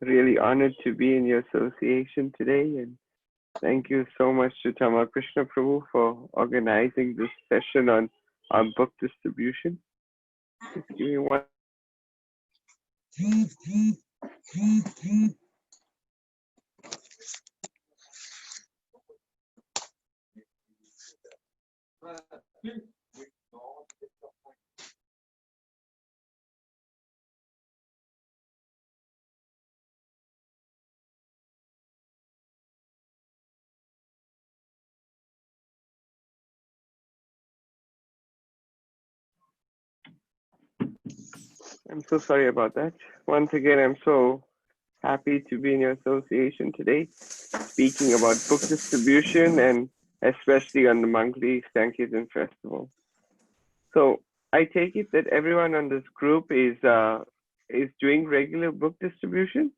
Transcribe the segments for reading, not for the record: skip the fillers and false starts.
Really honored to be in your association today, and thank you so much to Tama Krishna Prabhu for organizing this session on book distribution. Just give me one. I'm so sorry about that. Once again, I'm so happy to be in your association today, speaking about book distribution and especially on the monthly Sankirtan festival. So I take it that everyone on this group is doing regular book distribution.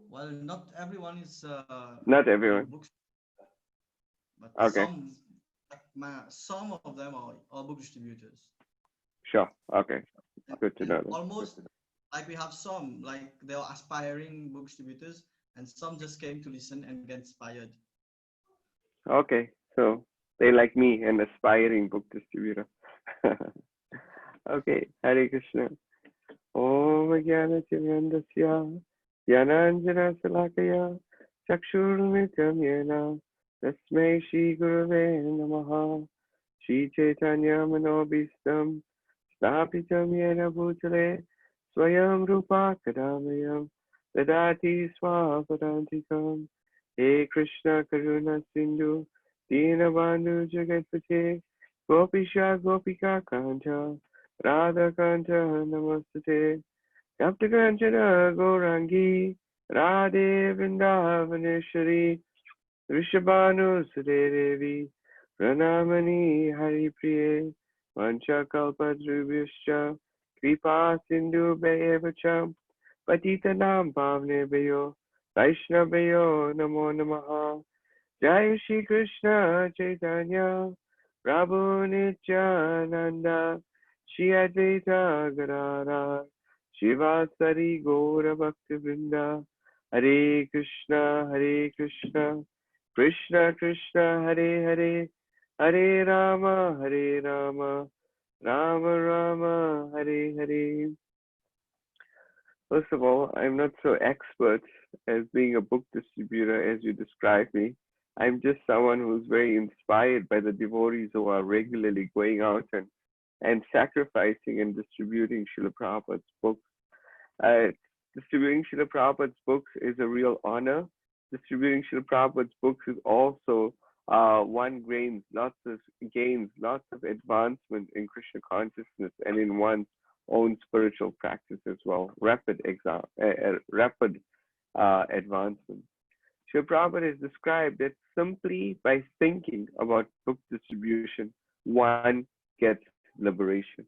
Well, not everyone is Not doing everyone. books, but Okay, some of them are book distributors. sure. Okay, good to And know that. almost like we have some like they are aspiring book distributors, and some just came to listen and get inspired. Okay, so they like me, an aspiring book distributor. Okay, Hare Krishna. Om Jnana Chivandasya Jnananjana Salakaya Chakshurmitam Yena Tasmai Shri Gurave Namaha Shri Chaitanya Manobhistam Stapitam Yena Bhutale Swayam Rupa Kadamayam Dadati Swapadantikam He Krishna Karuna Sindhu Dinabandhu Jagatpate Gopisha Gopika Kanta Radha Kanta Namaste Yapta Kanchana Gaurangi Radhe Vrindavaneshwari Rishabhanu Sudevi Pranamani Hari Priye Vancha Kalpadrubhyascha Kripa Sindhu Bhayevacham Patitanam Pavnebhyo Vaishnavyo Namo Namaha Jai Shri Krishna Chaitanya Prabhu Nityananda Shri Advaita Gadadhar Shivasari Gaura Bhakti Vrinda Hare Krishna Krishna Krishna Hare Hare Hare Rama Rama Rama Hare Hare. First of all, I'm not so expert as being a book distributor as you described me. I'm just someone who's very inspired by the devotees who are regularly going out and sacrificing and distributing Srila Prabhupada's books. Uh, Distributing Srila Prabhupada's books is a real honor. Distributing Srila Prabhupada's books is also one gains lots of advancement in Krishna consciousness and in one's own spiritual practice as well. Rapid advancement. Srila Prabhupada is described that simply by thinking about book distribution, one gets liberation.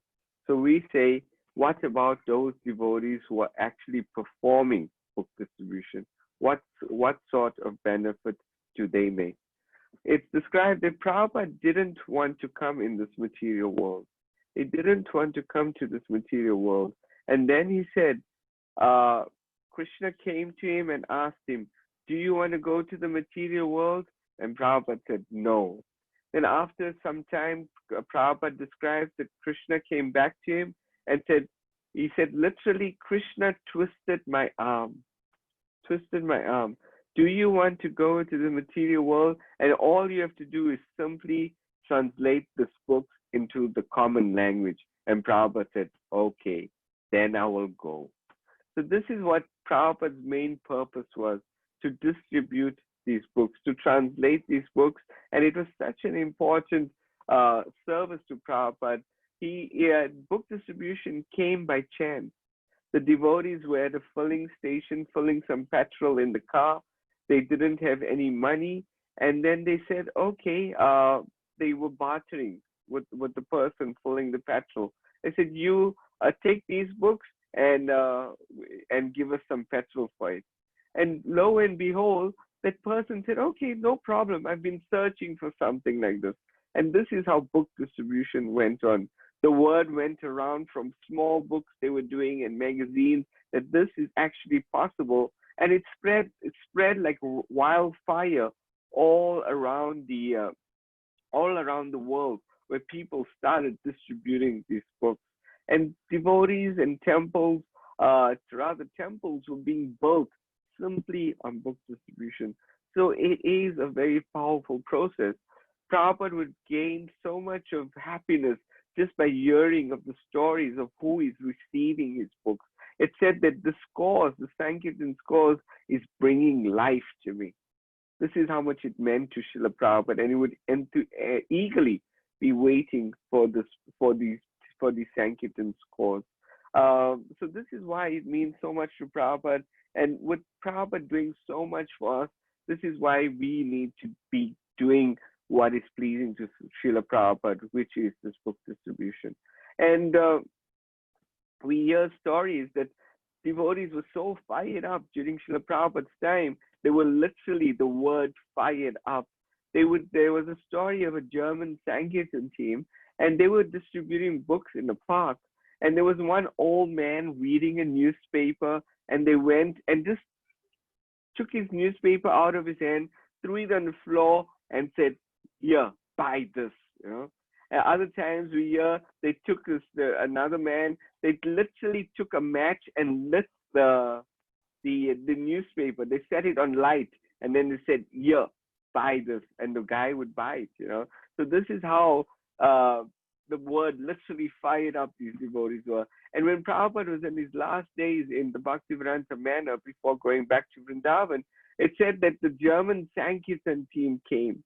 So we say, what about those devotees who are actually performing book distribution? What sort of benefit do they make? It's described that Prabhupada didn't want to come in this material world. He didn't want to come to this material world. And then he said, uh, Krishna came to him and asked him, do you want to go to the material world? And Prabhupada said, no. Then after some time, Prabhupada describes that Krishna came back to him and he said, literally, Krishna twisted my arm. Do you want to go to the material world? And all you have to do is simply translate this book into the common language. And Prabhupada said, okay, then I will go. So this is what Prabhupada's main purpose was, to distribute these books, to translate these books. And it was such an important service to Prabhupada. Book distribution came by chance. The devotees were at a filling station, filling some petrol in the car. They didn't have any money. And then they said, okay, they were bartering with the person filling the petrol. They said, you take these books and give us some petrol for it. And lo and behold, that person said, okay, no problem. I've been searching for something like this. And this is how book distribution went on. The word went around from small books they were doing and magazines that this is actually possible, and it spread like wildfire all around the world, where people started distributing these books. And devotees and temples, rather temples, were being built simply on book distribution. So it is a very powerful process. Prabhupada would gain so much of happiness just by hearing of the stories of who is receiving his books. It said that the Sankirtan scores, is bringing life to me. This is how much it meant to Srila Prabhupada, and he would eagerly be waiting for these for these Sankirtan scores. So this is why it means so much to Prabhupada, and with Prabhupada doing so much for us, this is why we need to be doing what is pleasing to Srila Prabhupada, which is this book distribution. And we hear stories that devotees were so fired up during Srila Prabhupada's time, they were literally the word fired up. There was a story of a German Sankirtan team, and they were distributing books in the park. And there was one old man reading a newspaper, and they went and just took his newspaper out of his hand, threw it on the floor, and said, "Here, buy this." You know. At other times we hear they took another man. They literally took a match and lit the newspaper. They set it on light, and then they said, "Here, buy this," and the guy would buy it. You know. So this is how the word literally fired up these devotees were. And when Prabhupada was in his last days in the Bhaktivedanta manor before going back to Vrindavan, it said that the German Sankirtan team came.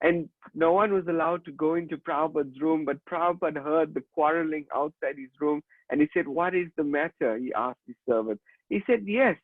And no one was allowed to go into Prabhupada's room, but Prabhupada heard the quarreling outside his room, and he said, "What is the matter?" He asked his servant. He said, "Yes,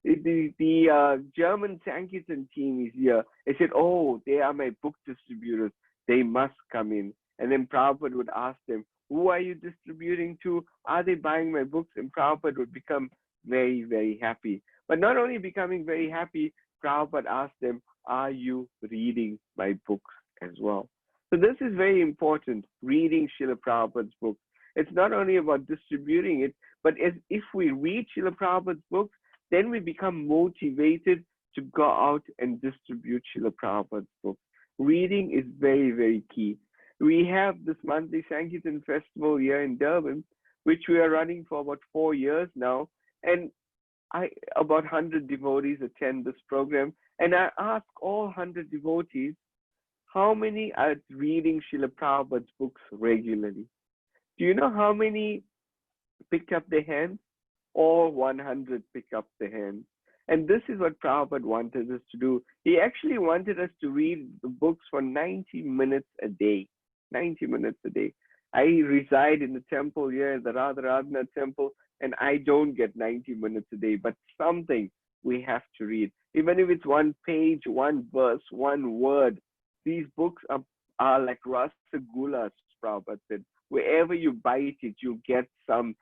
the German Sankirtan team is here." He said, "Oh, they are my book distributors. They must come in." And then Prabhupada would ask them, "Who are you distributing to? Are they buying my books?" And Prabhupada would become very, very happy. But not only becoming very happy, Prabhupada asked them, "Are you reading my books as well?" So this is very important, reading Srila Prabhupada's books. It's not only about distributing it, but if we read Srila Prabhupada's books, then we become motivated to go out and distribute Srila Prabhupada's books. Reading is very, very key. We have this monthly Sankirtan festival here in Durban, which we are running for about 4 years now. And about 100 devotees attend this program. And I ask all 100 devotees, how many are reading Srila Prabhupada's books regularly? Do you know how many picked up their hands? All 100 pick up their hands. And this is what Prabhupada wanted us to do. He actually wanted us to read the books for 90 minutes a day. 90 minutes a day. I reside in the temple here, the Radharadhana temple, and I don't get 90 minutes a day, but something we have to read. Even if it's one page, one verse, one word, these books are like rasagulas, Prabhupada said. Wherever you bite it, you get some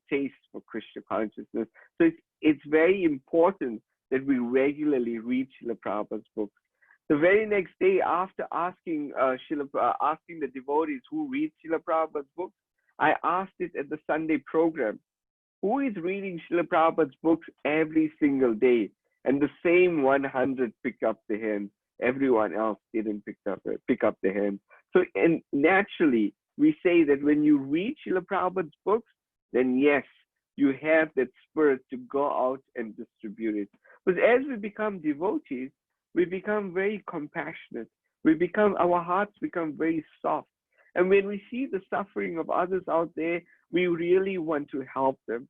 taste for Krishna consciousness. So it's very important that we regularly read Srila Prabhupada's books. The very next day, after asking asking the devotees who read Srila Prabhupada's books, I asked it at the Sunday program, who is reading Srila Prabhupada's books every single day? And the same 100 picked up the hand. Everyone else didn't pick up the hand. So, and naturally, we say that when you read Srila Prabhupada's books, then yes, you have that spirit to go out and distribute it. But as we become devotees, we become very compassionate. Our hearts become very soft. And when we see the suffering of others out there, we really want to help them.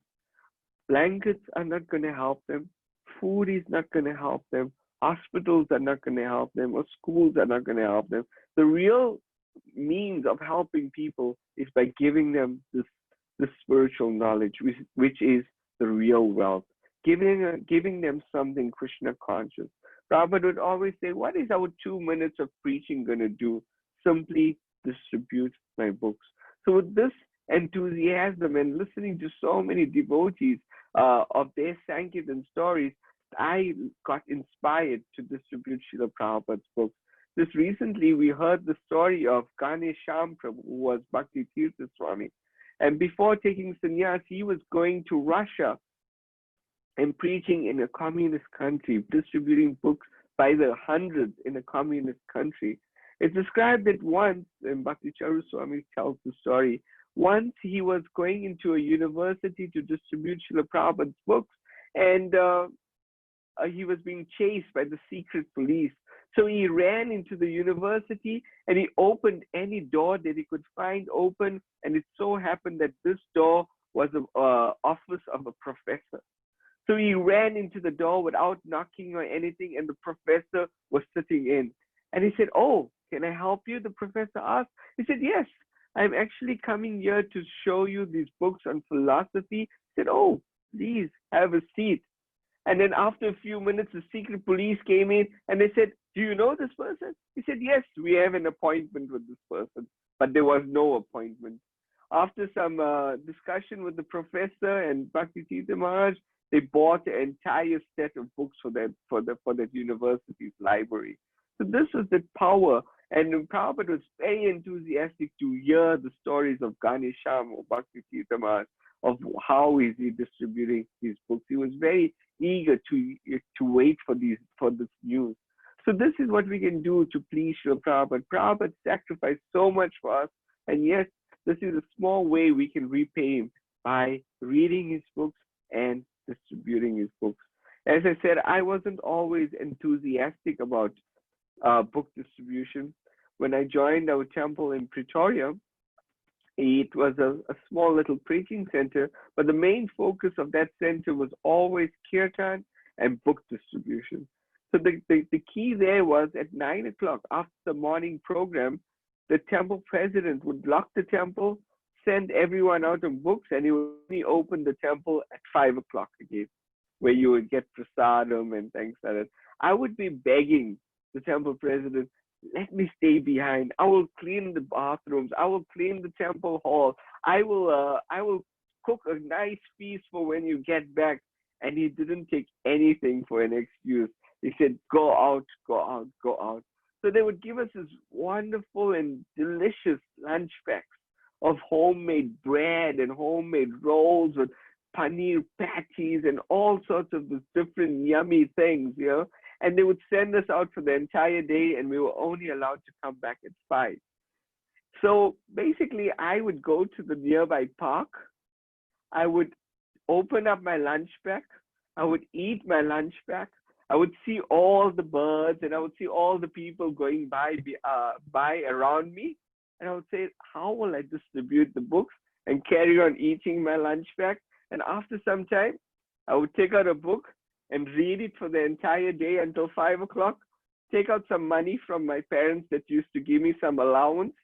Blankets are not going to help them. Food is not going to help them. Hospitals are not going to help them, or schools are not going to help them. The real means of helping people is by giving them this spiritual knowledge, which is the real wealth. Giving them something Krishna conscious. Prabhupada would always say, "What is our 2 minutes of preaching going to do? Simply distribute my books." So with this enthusiasm and listening to so many devotees of their Sankirtan stories, I got inspired to distribute Srila Prabhupada's books. Just recently, we heard the story of Ganesham Prabhu, who was Bhakti Tirtha Swami. And before taking sannyas, he was going to Russia and preaching in a communist country, distributing books by the hundreds in a communist country. It's described that once, and Bhakti Charu Swami tells the story, once he was going into a university to distribute Srila Prabhupada's books, and he was being chased by the secret police. So he ran into the university and he opened any door that he could find open. And it so happened that this door was the office of a professor. So he ran into the door without knocking or anything, and the professor was sitting in. And he said, "Oh, can I help you?" The professor asked. He said, "Yes, I'm actually coming here to show you these books on philosophy." He said, "Oh, please have a seat." And then after a few minutes, the secret police came in and they said, "Do you know this person?" He said, "Yes, we have an appointment with this person." But there was no appointment. After some discussion with the professor and Bhakti Tirtha Maharaj, they bought an entire set of books for that university's library. So this was the power. And Prabhupada was very enthusiastic to hear the stories of Ganesham or Bhakti Tirtha Maharaj, of how is he distributing these books. He was very eager to wait for this news. So this is what we can do to please Srila Prabhupada. Prabhupada sacrificed so much for us, and yes, this is a small way we can repay him by reading his books and distributing his books. As I said, I wasn't always enthusiastic about book distribution. When I joined our temple in Pretoria, it was a small little preaching center, but the main focus of that center was always kirtan and book distribution. So the key there was at 9 o'clock after the morning program, the temple president would lock the temple, send everyone out of books, and he would only open the temple at 5 o'clock again, where you would get prasadam and things like that. I would be begging the temple president, "Let me stay behind. I will clean the bathrooms. I will clean the temple hall. I will cook a nice feast for when you get back." And he didn't take anything for an excuse. He said, "Go out, go out, go out." So they would give us this wonderful and delicious lunch packs of homemade bread and homemade rolls with paneer patties and all sorts of these different yummy things, you know. And they would send us out for the entire day, and we were only allowed to come back at 5. So basically, I would go to the nearby park. I would open up my lunch pack. I would eat my lunch pack. I would see all the birds, and I would see all the people going by around me. And I would say, "How will I distribute the books?" And carry on eating my lunch pack. And after some time, I would take out a book and read it for the entire day until 5 o'clock, take out some money from my parents that used to give me some allowance,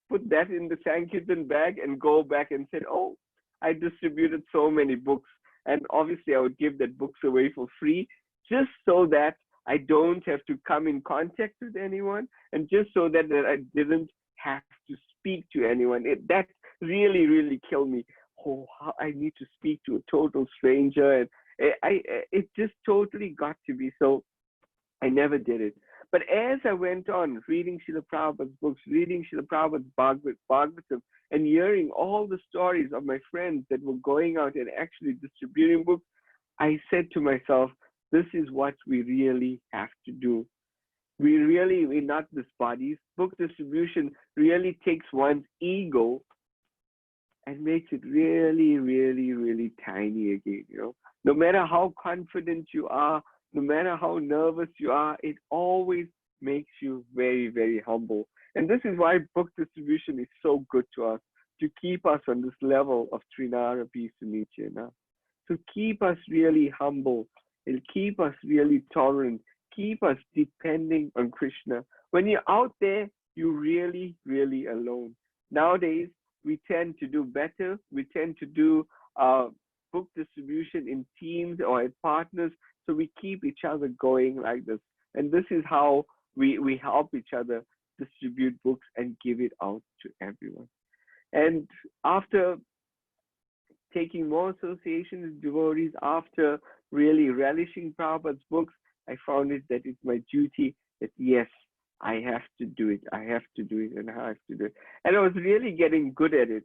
put that in the Sankirtan bag, and go back and say, "Oh, I distributed so many books." And obviously, I would give that books away for free, just so that I don't have to come in contact with anyone, and just so that I didn't have to speak to anyone. That really, really killed me. Oh, how I need to speak to a total stranger, and it just totally got to be so. I never did it. But as I went on reading Srila Prabhupada's books, reading Srila Prabhupada's Bhagavatam, and hearing all the stories of my friends that were going out and actually distributing books, I said to myself, this is what we really have to do. We're not this bodies. Book distribution really takes one's ego and makes it really, really, really tiny again, you know. No matter how confident you are, no matter how nervous you are, it always makes you very, very humble. And this is why book distribution is so good to us, to keep us on this level of Trinarapi Sunichena, to keep us really humble and keep us really tolerant, keep us depending on Krishna. When you're out there, you're really, really alone. Nowadays, we tend to do better. We tend to do book distribution in teams or as partners. So we keep each other going like this. And this is how we help each other distribute books and give it out to everyone. And after taking more association with devotees, after really relishing Prabhupada's books, I found it that it's my duty that yes, I have to do it. I have to do it, and I have to do it. And I was really getting good at it.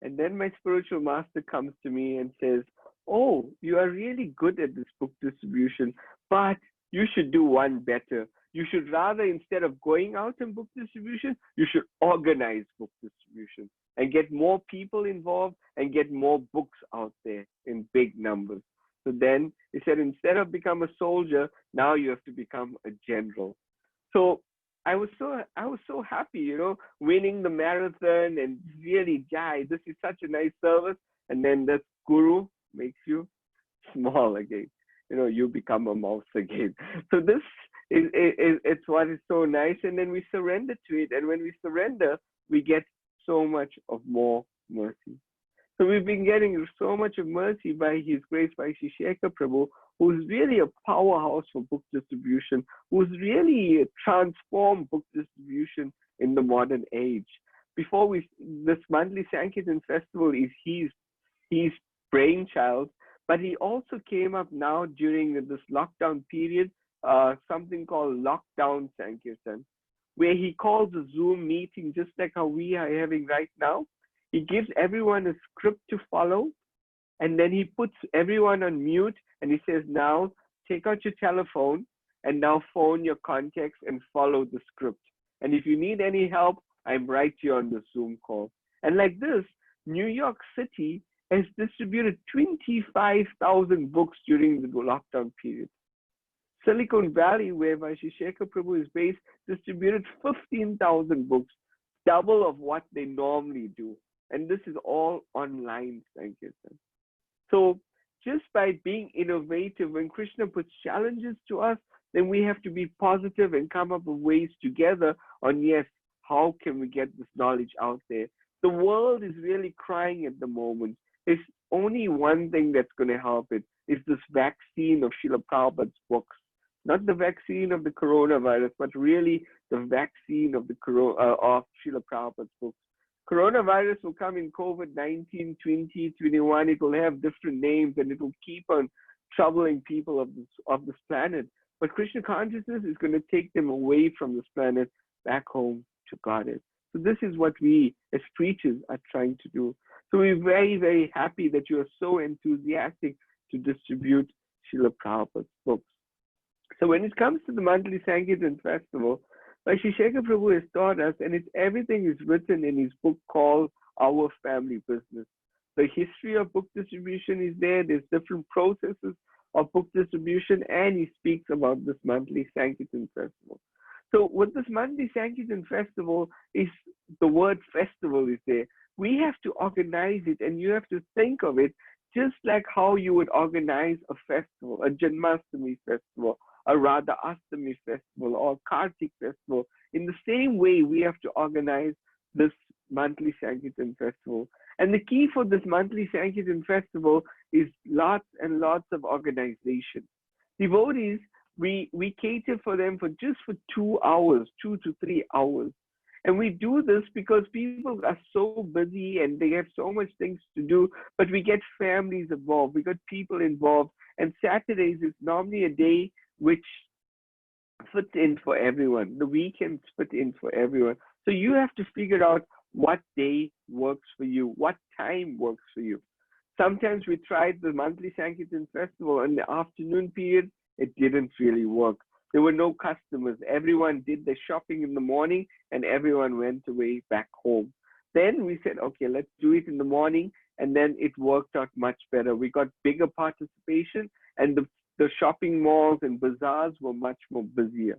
And then my spiritual master comes to me and says, "Oh, you are really good at this book distribution, but you should do one better. You should rather, instead of going out in book distribution, you should organize book distribution and get more people involved and get more books out there in big numbers." So then he said, instead of become a soldier, now you have to become a general. So I was so happy, winning the marathon and really, yeah, this is such a nice service. And then this guru makes you small again. You become a mouse again. So this is it's what is so nice. And then we surrender to it. And when we surrender, we get so much of more mercy. So we've been getting so much of mercy by His grace, by Shisheka Prabhu, who's really a powerhouse for book distribution, who's really transformed book distribution in the modern age. This monthly Sankirtan festival is his brainchild, but he also came up now during this lockdown period, something called Lockdown Sankirtan, where he calls a Zoom meeting just like how we are having right now. He gives everyone a script to follow, and then he puts everyone on mute and he says, now take out your telephone and now phone your contacts and follow the script. And if you need any help, I'm right here on the Zoom call. And like this, New York City has distributed 25,000 books during the lockdown period. Silicon Valley, where Shisheka Prabhu is based, distributed 15,000 books, double of what they normally do. And this is all online, Sankirtan. So just by being innovative, when Krishna puts challenges to us, then we have to be positive and come up with ways together on, yes, how can we get this knowledge out there? The world is really crying at the moment. There's only one thing that's going to help it, is this vaccine of Srila Prabhupada's books. Not the vaccine of the coronavirus, but really the vaccine of of Srila Prabhupada's books. Coronavirus will come in COVID-19, 20, 21. It will have different names and it will keep on troubling people of this planet. But Krishna consciousness is going to take them away from this planet back home to Godhead. So this is what we as preachers are trying to do. So we're very, very happy that you are so enthusiastic to distribute Srila Prabhupada's books. So when it comes to the monthly Sankirtan festival, Shisheka Prabhu has taught us, and everything is written in his book called Our Family Business. The history of book distribution is there. There's different processes of book distribution, and he speaks about this monthly Sankirtan festival. So with this monthly Sankirtan festival, is the word festival is there. We have to organize it, and you have to think of it just like how you would organize a festival, a Janmashtami festival, a Radha Astami festival, or Kartik festival. In the same way, we have to organize this monthly Sankirtan festival. And the key for this monthly Sankirtan festival is lots and lots of organization. Devotees, we cater for them for 2 hours, 2 to 3 hours. And we do this because people are so busy and they have so much things to do, but we get families involved, we got people involved. And Saturdays is normally a day which fits in for everyone. The weekends fit in for everyone. So you have to figure out what day works for you, what time works for you. Sometimes we tried the monthly Sankirtan festival in the afternoon period. It didn't really work. There were no customers. Everyone did their shopping in the morning and everyone went away back home. Then we said, okay, let's do it in the morning. And then it worked out much better. We got bigger participation and the shopping malls and bazaars were much more busier.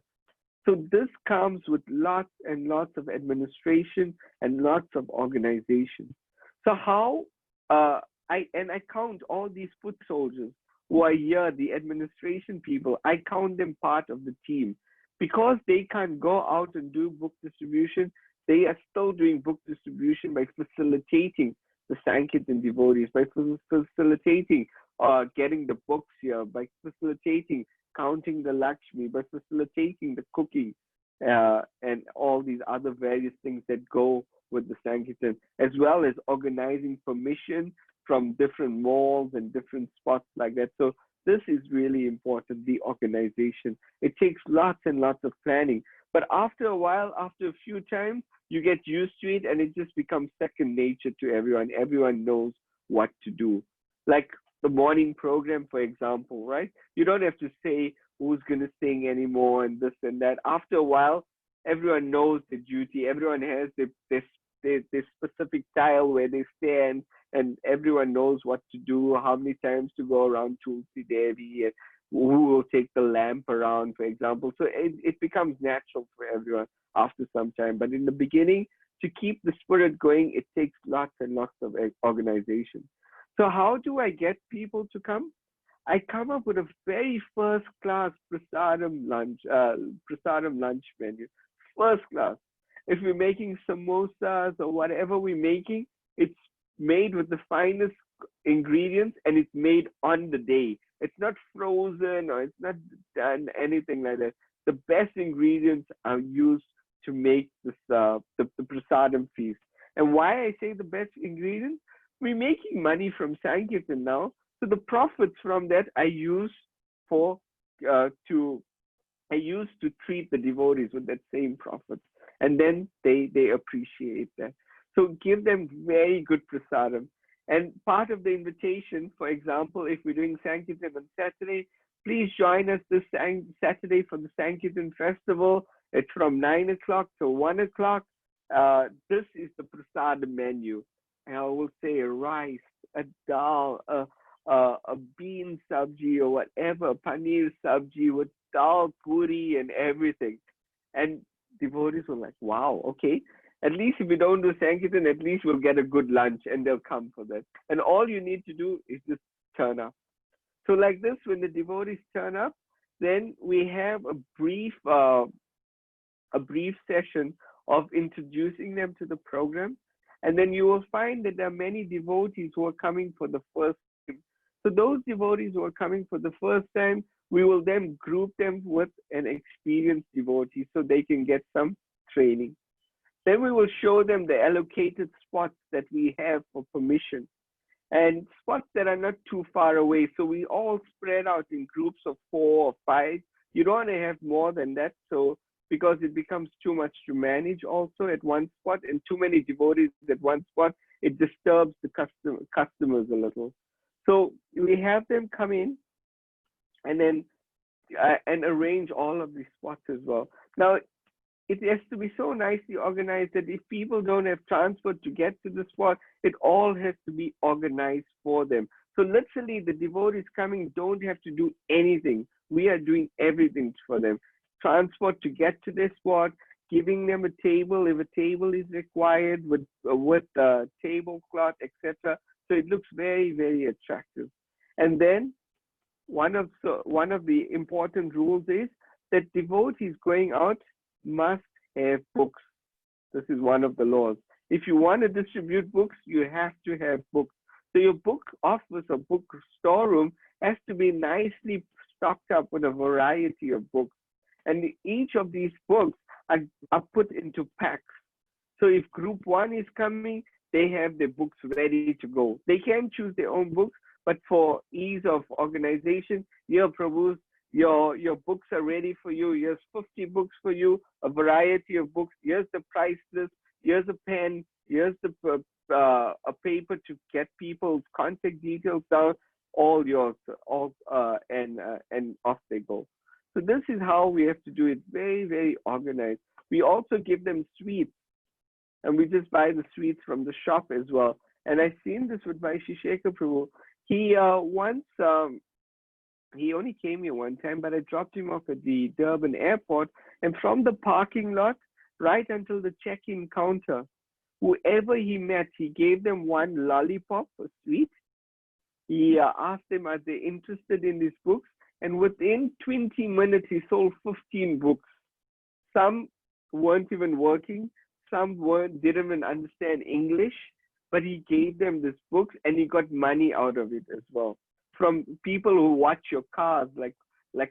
So this comes with lots and lots of administration and lots of organization. So how, I count all these foot soldiers who are here, the administration people, I count them part of the team. Because they can't go out and do book distribution, they are still doing book distribution by facilitating the Sankirtan devotees, by facilitating getting the books here, by facilitating counting the Lakshmi, by facilitating the cooking, and all these other various things that go with the Sankirtan, as well as organizing permission from different malls and different spots like that. So this is really important, the organization. It takes lots and lots of planning. But after a while, after a few times, you get used to it and it just becomes second nature to everyone. Everyone knows what to do. Like the morning program, for example, right? You don't have to say who's going to sing anymore and this and that. After a while, everyone knows the duty. Everyone has this specific tile where they stand, and everyone knows what to do, how many times to go around Tulsi Devi, and who will take the lamp around, for example. So it becomes natural for everyone after some time. But in the beginning, to keep the spirit going, it takes lots and lots of organization. So how do I get people to come? I come up with a very first class prasadam lunch menu. First class. If we're making samosas or whatever we're making, it's made with the finest ingredients and it's made on the day. It's not frozen or it's not done anything like that. The best ingredients are used to make this the prasadam feast. And why I say the best ingredients? We're making money from Sankirtan now, so the profits from that I use for to treat the devotees with that same profit, and then they appreciate that. So give them very good prasadam. And part of the invitation, for example, if we're doing Sankirtan on Saturday, please join us this Saturday for the Sankirtan festival. It's from 9 o'clock to 1 o'clock. This is the prasadam menu. And I will say a rice, a dal, a bean sabji or whatever, paneer sabji with dal, puri and everything. And devotees were like, wow, okay. At least if we don't do Sankirtan, at least we'll get a good lunch and they'll come for that. And all you need to do is just turn up. So like this, when the devotees turn up, then we have a brief session of introducing them to the program. And then you will find that there are many devotees who are coming for the first time. So those devotees who are coming for the first time, we will then group them with an experienced devotee so they can get some training. Then we will show them the allocated spots that we have for permission and spots that are not too far away. So we all spread out in groups of 4 or 5. You don't want to have more than that. So because it becomes too much to manage also at one spot, and too many devotees at one spot, it disturbs the customers a little. So we have them come in and then and arrange all of these spots as well. Now, it has to be so nicely organized that if people don't have transport to get to the spot, it all has to be organized for them. So literally the devotees coming don't have to do anything. We are doing everything for them. Transport to get to this spot, giving them a table if a table is required with tablecloth, etc. So it looks very, very attractive. And then one of the important rules is that devotees going out must have books. This is one of the laws. If you want to distribute books, you have to have books. So your book office or book storeroom has to be nicely stocked up with a variety of books. And each of these books are put into packs. So if group 1 is coming, they have their books ready to go. They can choose their own books, but for ease of organization, here, Prabhu, your books are ready for you. Here's 50 books for you, a variety of books. Here's the price list. Here's a pen. Here's a paper to get people's contact details down. All yours. And off they go. So this is how we have to do it, very, very organized. We also give them sweets, and we just buy the sweets from the shop as well. And I've seen this with my Shisheka Prabhu. He he only came here one time, but I dropped him off at the Durban airport, and from the parking lot right until the check-in counter, whoever he met, he gave them one lollipop or sweet. He asked them, are they interested in these books? And within 20 minutes, he sold 15 books. Some weren't even working. Some didn't even understand English, but he gave them these books and he got money out of it as well. From people who watch your cars, like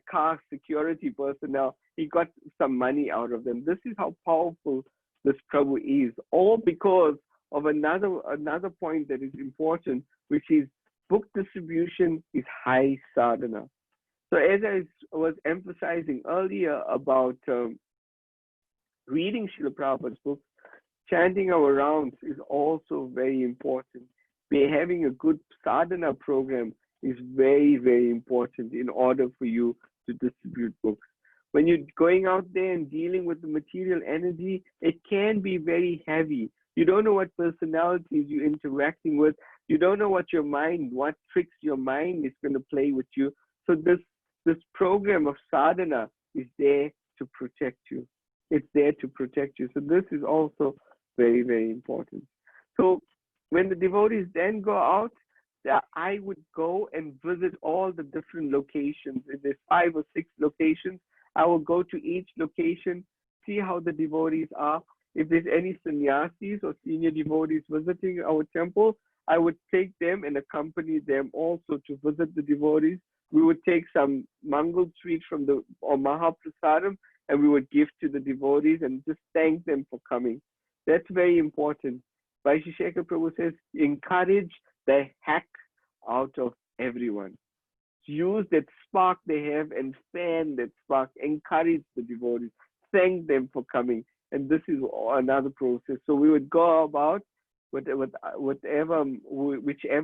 car security personnel, he got some money out of them. This is how powerful this Prabhu is, all because of another point that is important. which is book distribution is high sadhana. So as I was emphasizing earlier about reading Srila Prabhupada's books, chanting our rounds is also very important. Having a good sadhana program is very, very important in order for you to distribute books. When you're going out there and dealing with the material energy, it can be very heavy. You don't know what personalities you're interacting with. You don't know what tricks your mind is going to play with you. So this program of sadhana is there to protect you. It's there to protect you. So this is also very, very important. So when the devotees then go out, I would go and visit all the different locations. If there's 5 or 6 locations, I will go to each location, see how the devotees are. If there's any sannyasis or senior devotees visiting our temple, I would take them and accompany them also to visit the devotees. We would take some mangal sweets or Mahaprasadam, and we would give to the devotees and just thank them for coming. That's very important. Vaisheshekar Prabhu says, encourage the heck out of everyone. Use that spark they have and fan that spark. Encourage the devotees. Thank them for coming. And this is another process. So we would go about whichever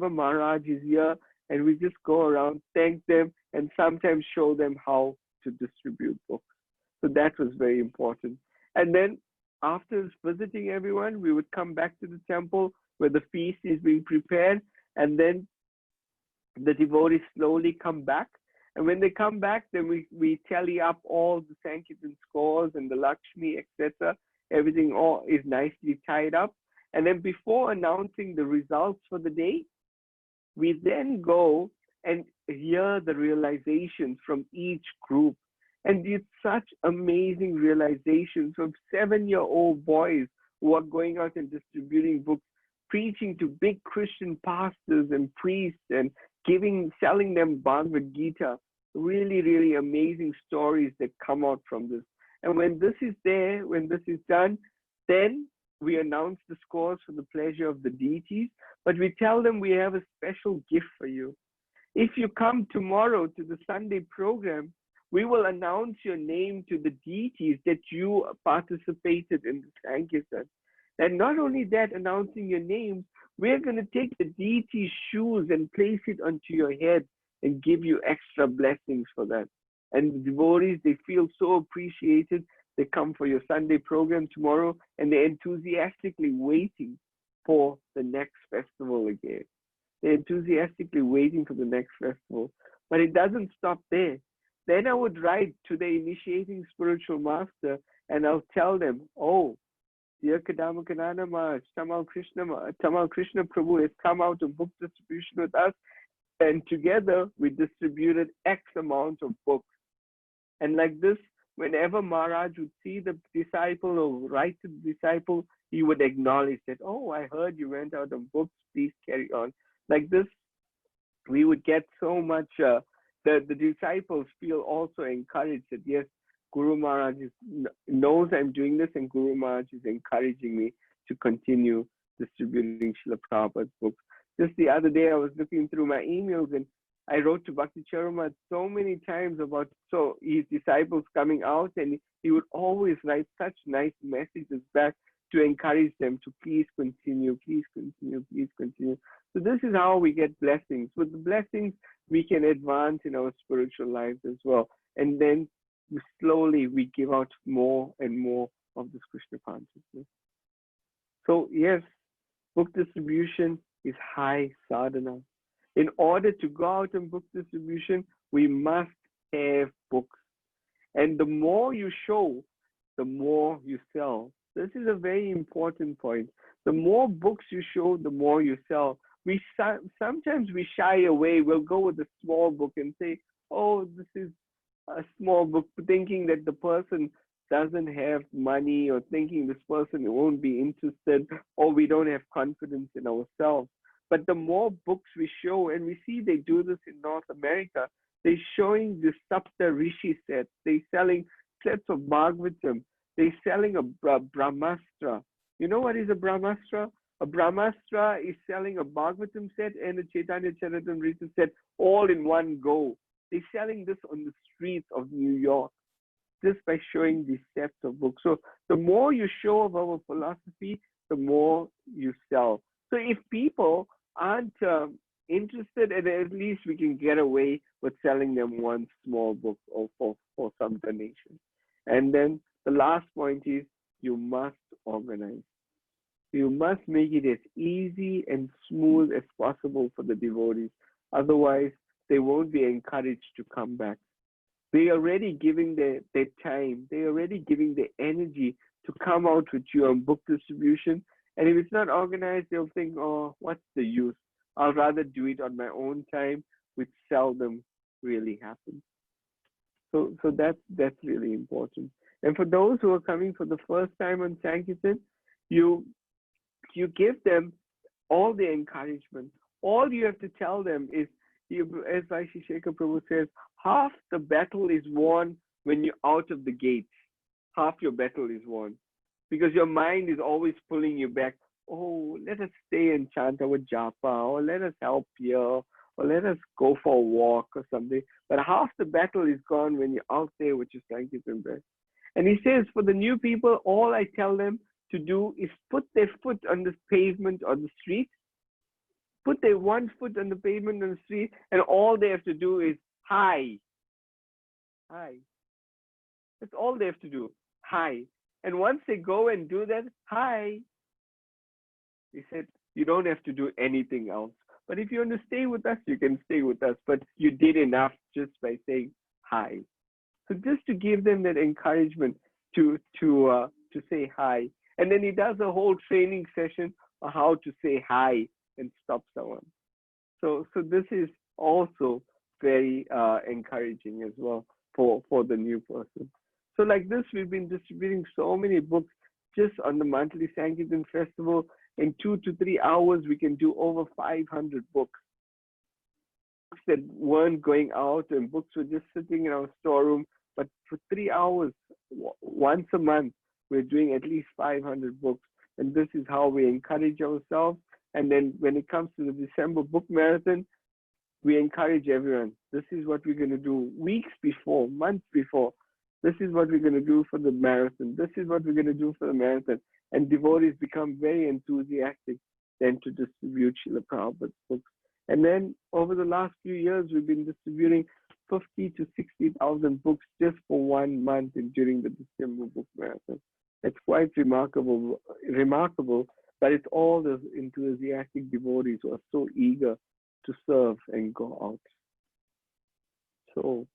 Maharaj is here, and we just go around, thank them, and sometimes show them how to distribute books. So that was very important. And then after visiting everyone, we would come back to the temple where the feast is being prepared, and then the devotees slowly come back. And when they come back, then we tally up all the Sankirtan scores and the Lakshmi, etc. Everything all is nicely tied up. And then before announcing the results for the day, we then go and hear the realizations from each group. And it's such amazing realizations from 7-year-old boys who are going out and distributing books, preaching to big Christian pastors and priests and selling them Bhagavad Gita. Really, really amazing stories that come out from this. And when this is done, then we announce the scores for the pleasure of the deities, but we tell them we have a special gift for you. If you come tomorrow to the Sunday program, we will announce your name to the deities that you participated in the Sankirtan. And not only that, announcing your names, we're going to take the deity's shoes and place it onto your head and give you extra blessings for that. And the devotees, they feel so appreciated. They come for your Sunday program tomorrow, and they're enthusiastically waiting for the next festival again. They're enthusiastically waiting for the next festival. But it doesn't stop there. Then I would write to the initiating spiritual master, and I'll tell them, oh, dear Kadama Kanana Maharaj, Tamal Krishna Prabhu has come out of book distribution with us, and together we distributed X amount of books. And like this, whenever Maharaj would see the disciple or write to the disciple, he would acknowledge that, oh, I heard you went out of books, please carry on. Like this, we would get so much, the disciples feel also encouraged that, yes, Guru Maharaj knows I'm doing this, and Guru Maharaj is encouraging me to continue distributing Srila Prabhupada's books. Just the other day, I was looking through my emails, and I wrote to Bhakti Charuma so many times about his disciples coming out, and he would always write such nice messages back to encourage them to please continue, please continue, please continue. So this is how we get blessings. With the blessings, we can advance in our spiritual lives as well. And then slowly we give out more and more of this Krishna consciousness. So yes, book distribution is high sadhana. In order to go out in book distribution, we must have books. And the more you show, the more you sell. This is a very important point. The more books you show, the more you sell. Sometimes we shy away. We'll go with a small book and say, oh, this is a small book, thinking that the person doesn't have money, or thinking this person won't be interested, or we don't have confidence in ourselves. But the more books we show, and we see they do this in North America, they're showing the Sapta Rishi sets, they're selling sets of Bhagavatam, they're selling a Brahmastra. You know what is a Brahmastra? A Brahmastra is selling a Bhagavatam set and a Chaitanya Charitamrita set all in one go. They're selling this on the streets of New York just by showing these sets of books. So the more you show of our philosophy, the more you sell. So if people aren't interested, and at least we can get away with selling them one small book or for some donation. And then the last point is you must organize. You must make it as easy and smooth as possible for the devotees. Otherwise, they won't be encouraged to come back. They are already giving their time, they are already giving their energy to come out with you on book distribution. And if it's not organized, they'll think, oh, what's the use? I'll rather do it on my own time, which seldom really happens. So that's really important. And for those who are coming for the first time on Sankirtan, you you give them all the encouragement. All you have to tell them is, as Vaishya Shekhar Prabhu says, half the battle is won when you're out of the gate. Half your battle is won. Because your mind is always pulling you back. Oh, let us stay and chant our japa, or let us help here, or let us go for a walk or something. But half the battle is gone when you're out there with your Sankirtan breath. And he says, for the new people, all I tell them to do is put their foot on the pavement or the street, put their one foot on the pavement on the street, and all they have to do is hi. Hi. That's all they have to do. Hi. And once they go and do that, hi, he said, you don't have to do anything else. But if you want to stay with us, you can stay with us. But you did enough just by saying hi. So just to give them that encouragement to say hi. And then he does a whole training session on how to say hi and stop someone. So this is also very encouraging as well for the new person. So like this, we've been distributing so many books just on the monthly Sankirtan festival. In 2 to 3 hours, we can do over 500 books. Books that weren't going out and books were just sitting in our storeroom. But for 3 hours, once a month, we're doing at least 500 books. And this is how we encourage ourselves. And then when it comes to the December book marathon, we encourage everyone. This is what we're going to do weeks before, months before. This is what we're going to do for the marathon. This is what we're going to do for the marathon. And devotees become very enthusiastic then to distribute Srila Prabhupada's books. And then over the last few years, we've been distributing 50 to 60,000 books just for 1 month during the December book marathon. It's quite remarkable, but it's all the enthusiastic devotees who are so eager to serve and go out. So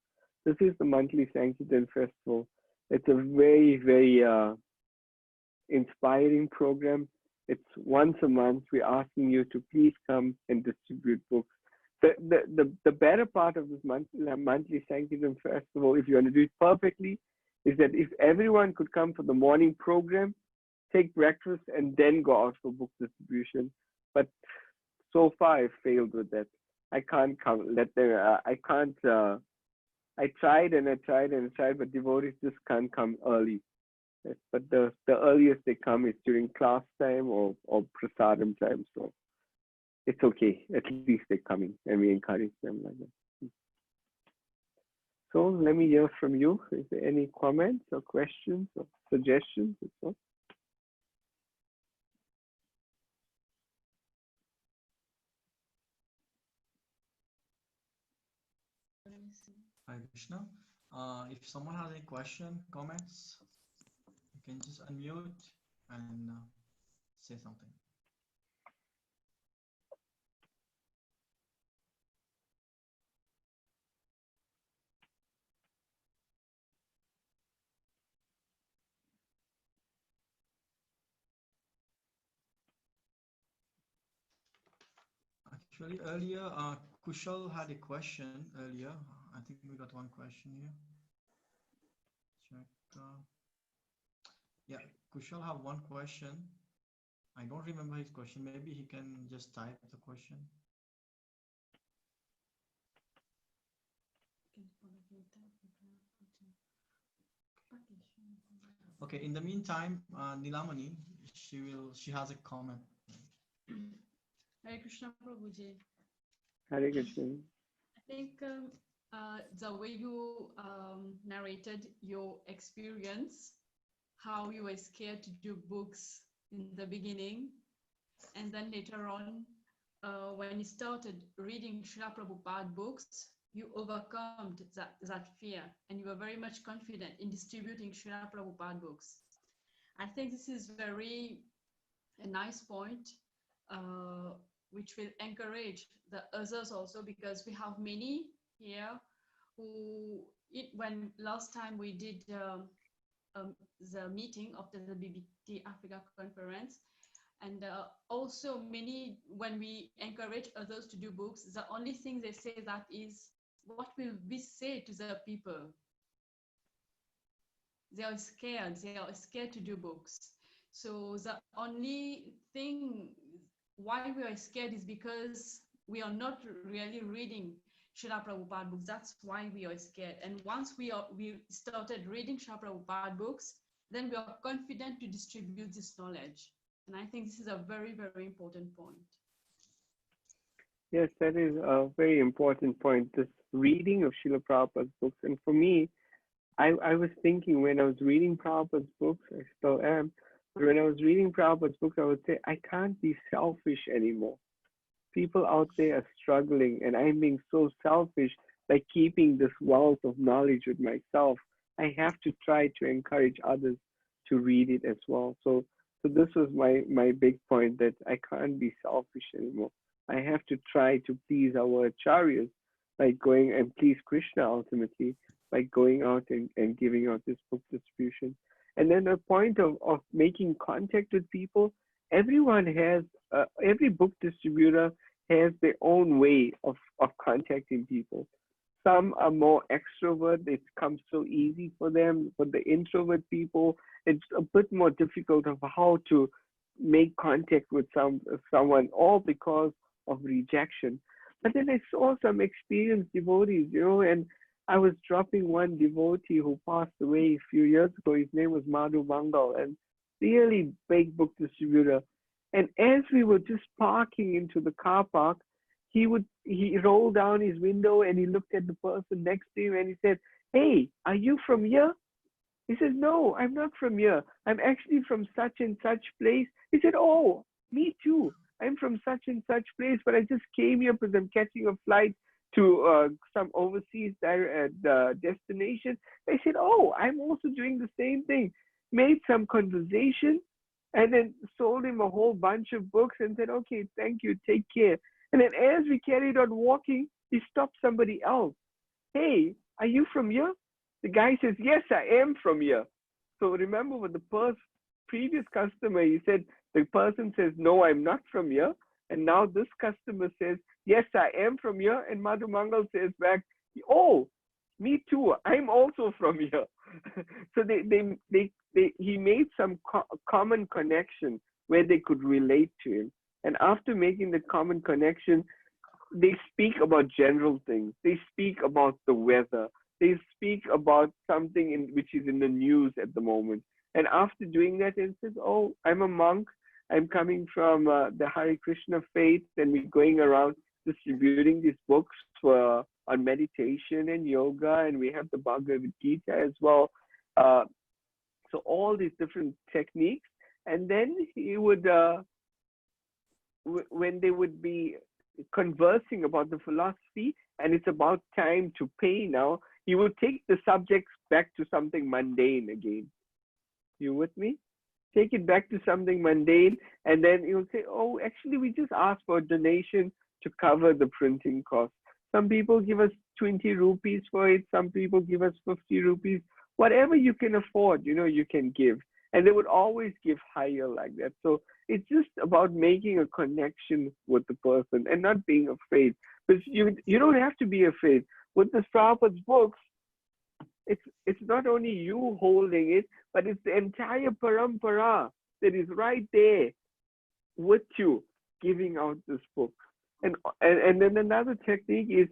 this is the monthly Sankirtan Festival. It's a very, very inspiring program. It's once a month. We're asking you to please come and distribute books. The better part of this monthly Sankirtan Festival, if you want to do it perfectly, is that if everyone could come for the morning program, take breakfast, and then go out for book distribution. But so far, I've failed with that. I can't come. I tried and I tried and I tried, but devotees just can't come early. Yes, but the earliest they come is during class time or prasadam time. So it's okay. At least they're coming, and we encourage them like that. So let me hear from you. Is there any comments or questions or suggestions? Hi Krishna. If someone has any question, comments, you can just unmute and say something. Actually, earlier, Kushal had a question earlier. I think we got one question here. Check. Yeah, Kushal have one question. I don't remember his question. Maybe he can just type the question. Okay. In the meantime, Nilamani, she has a comment. Hare Krishna Prabhuji. Hare Krishna. I think the way you narrated your experience, how you were scared to do books in the beginning, and then later on, when you started reading Srila Prabhupada books, you overcome that fear, and you were very much confident in distributing Srila Prabhupada books. I think this is a nice point, which will encourage the others also, because we have many here who, when last time we did the meeting after the BBT Africa conference, and also many, when we encourage others to do books, the only thing they say that is, what will we say to the people? They are scared to do books. So the only thing why we are scared is because we are not really reading Srila Prabhupada books. That's why we are scared. And once we started reading Srila Prabhupada books, then we are confident to distribute this knowledge. And I think this is a very, very important point. Yes, that is a very important point. This reading of Srila Prabhupada's books. And for me, I was thinking when I was reading Prabhupada's books, I still am, but when I was reading Prabhupada's books, I would say, I can't be selfish anymore. People out there are struggling, and I'm being so selfish by keeping this wealth of knowledge with myself. I have to try to encourage others to read it as well. So this was my big point, that I can't be selfish anymore. I have to try to please our acharyas by going and please Krishna ultimately by going out and giving out this book distribution. And then the point of making contact with people, everyone has, every book distributor has their own way of contacting people. Some are more extrovert, it comes so easy for them. For the introvert people, it's a bit more difficult of how to make contact with someone, all because of rejection. But then I saw some experienced devotees, and I was dropping one devotee who passed away a few years ago. His name was Madhu Mangal, and really big book distributor. And as we were just parking into the car park, he rolled down his window and he looked at the person next to him and he said, "Hey, are you from here?" He said, "No, I'm not from here. I'm actually from such and such place." He said, "Oh, me too. I'm from such and such place, but I just came here because I'm catching a flight to some overseas destination." I said, "Oh, I'm also doing the same thing." Made some conversation and then sold him a whole bunch of books and said, "Okay, thank you, take care." And then as we carried on walking, he stopped somebody else. "Hey, are you from here?" The guy says, "Yes, I am from here." So remember with the previous customer, he said, the person says, "No, I'm not from here." And now this customer says, "Yes, I am from here." And Madhu Mangal says back, "Oh, me too. I'm also from here." So he made some common connection where they could relate to him. And after making the common connection, they speak about general things. They speak about the weather. They speak about something which is in the news at the moment. And after doing that, it says, "Oh, I'm a monk. I'm coming from the Hare Krishna faith, and we're going around distributing these books on meditation and yoga, and we have the Bhagavad Gita as well." So all these different techniques. And then he would, when they would be conversing about the philosophy, and it's about time to pay now, he would take the subjects back to something mundane again. You with me? Take it back to something mundane, and then he would say, "Oh, actually, we just asked for a donation to cover the printing cost. Some people give us 20 rupees for it. Some people give us 50 rupees. Whatever you can afford, you can give." And they would always give higher like that. So it's just about making a connection with the person and not being afraid. Because you don't have to be afraid. With the Prabhupada's books, it's not only you holding it, but it's the entire parampara that is right there with you giving out this book. And then another technique is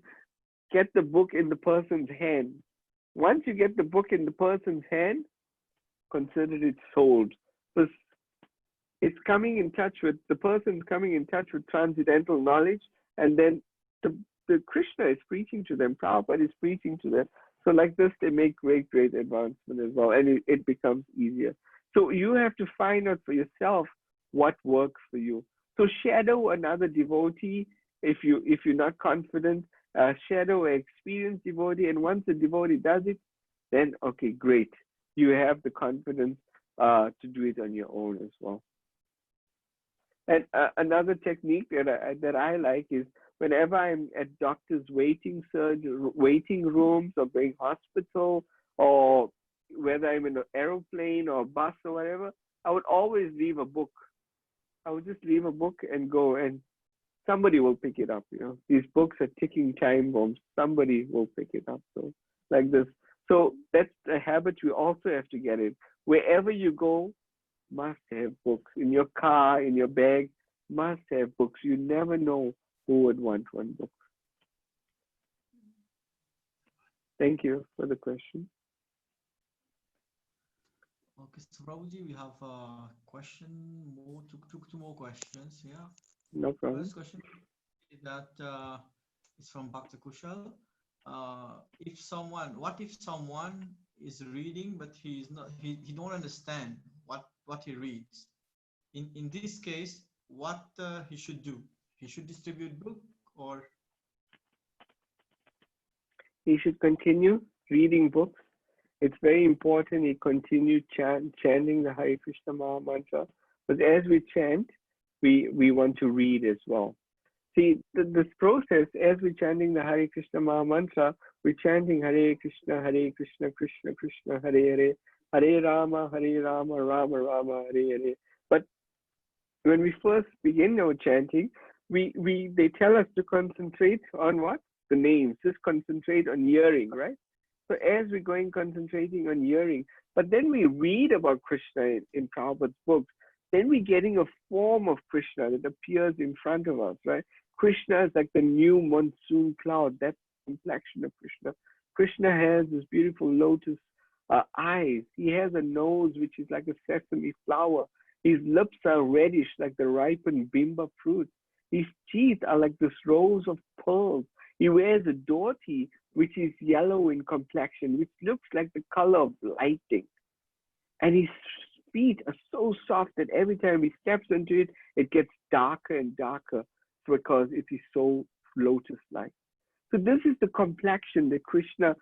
get the book in the person's hand. Once you get the book in the person's hand, consider it sold. Because It's coming in touch with the person's coming in touch with transcendental knowledge, and then the Krishna is preaching to them. Prabhupada is preaching to them. So like this, they make great advancement as well, and it becomes easier. So you have to find out for yourself what works for you. So shadow another devotee if you're not confident. Shadow an experienced devotee, and once the devotee does it, then okay, great. You have the confidence to do it on your own as well. And another technique that I like is whenever I'm at doctors' waiting rooms or going hospital, or whether I'm in an aeroplane or a bus or whatever, I would always leave a book. I would just leave a book and go, and somebody will pick it up. These books are ticking time bombs. Somebody will pick it up. So like this. So that's a habit we also have to get in. Wherever you go, must have books. In your car, in your bag, must have books. You never know who would want one book. Thank you for the question. Okay, so Prabhuji, we have a question, two more questions here. No problem. First question is that is from Bhakta Kushal. What if someone is reading but he don't understand what he reads? In this case, what he should do? He should distribute book, or he should continue reading books. It's very important he continue chanting the Hare Krishna Maha Mantra. But as we chant, we want to read as well. See, this process, as we're chanting the Hare Krishna Maha Mantra, we're chanting Hare Krishna, Krishna Krishna, Hare Hare, Hare Rama, Rama Rama, Hare Hare. But when we first begin our chanting, they tell us to concentrate on what? The names. Just concentrate on hearing, right? So as we're going concentrating on hearing, but then we read about Krishna in Prabhupada's books, then we're getting a form of Krishna that appears in front of us, right? Krishna is like the new monsoon cloud. That's the complexion of Krishna. Krishna has this beautiful lotus eyes. He has a nose which is like a sesame flower. His lips are reddish like the ripened bimba fruit. His teeth are like this rows of pearls. He wears a dhoti which is yellow in complexion, which looks like the color of lightning. And his feet are so soft that every time he steps into it, it gets darker and darker because it is so lotus-like. So this is the complexion that Krishna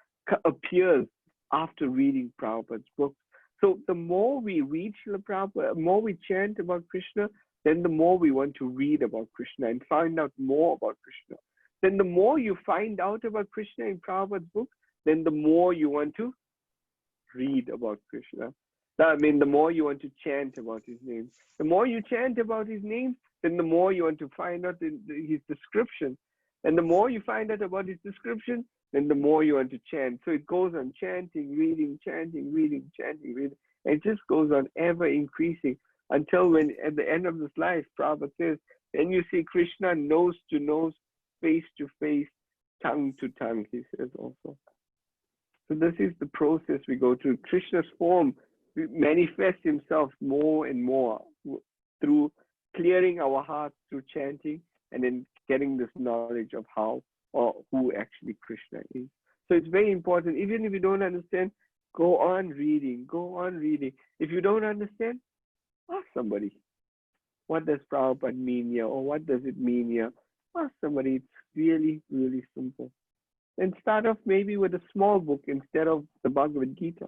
appears after reading Prabhupada's books. So the more we read Srila Prabhupada, the more we chant about Krishna, then the more we want to read about Krishna and find out more about Krishna. Then the more you find out about Krishna in Prabhupada's book, then the more you want to read about Krishna. I mean, the more you want to chant about his name. The more you chant about his name, then the more you want to find out his description. And the more you find out about his description, then the more you want to chant. So it goes on chanting, reading, chanting, reading, chanting, reading. And it just goes on ever increasing until when at the end of this life, Prabhupada says, then you see Krishna nose to nose, face to face, tongue to tongue, he says also. So this is the process we go through. Krishna's form manifests himself more and more through clearing our hearts through chanting and then getting this knowledge of how or who actually Krishna is. So it's very important. Even if you don't understand, go on reading, go on reading. If you don't understand, ask somebody. What does Prabhupada mean here? Or what does it mean here? Ask somebody. It's really, really simple. And start off maybe with a small book instead of the Bhagavad Gita.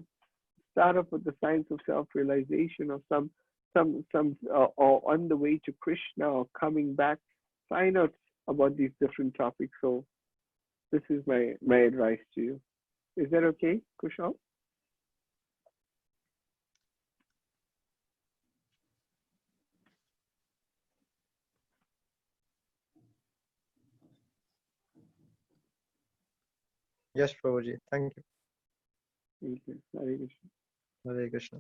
Start off with the Science of Self-Realization or some or on the way to Krishna or coming back. Find out about these different topics. So this is my advice to you. Is that okay, Kushal? Yes, Prabhuji. Thank you. Thank you. Hare Krishna. Hare Krishna.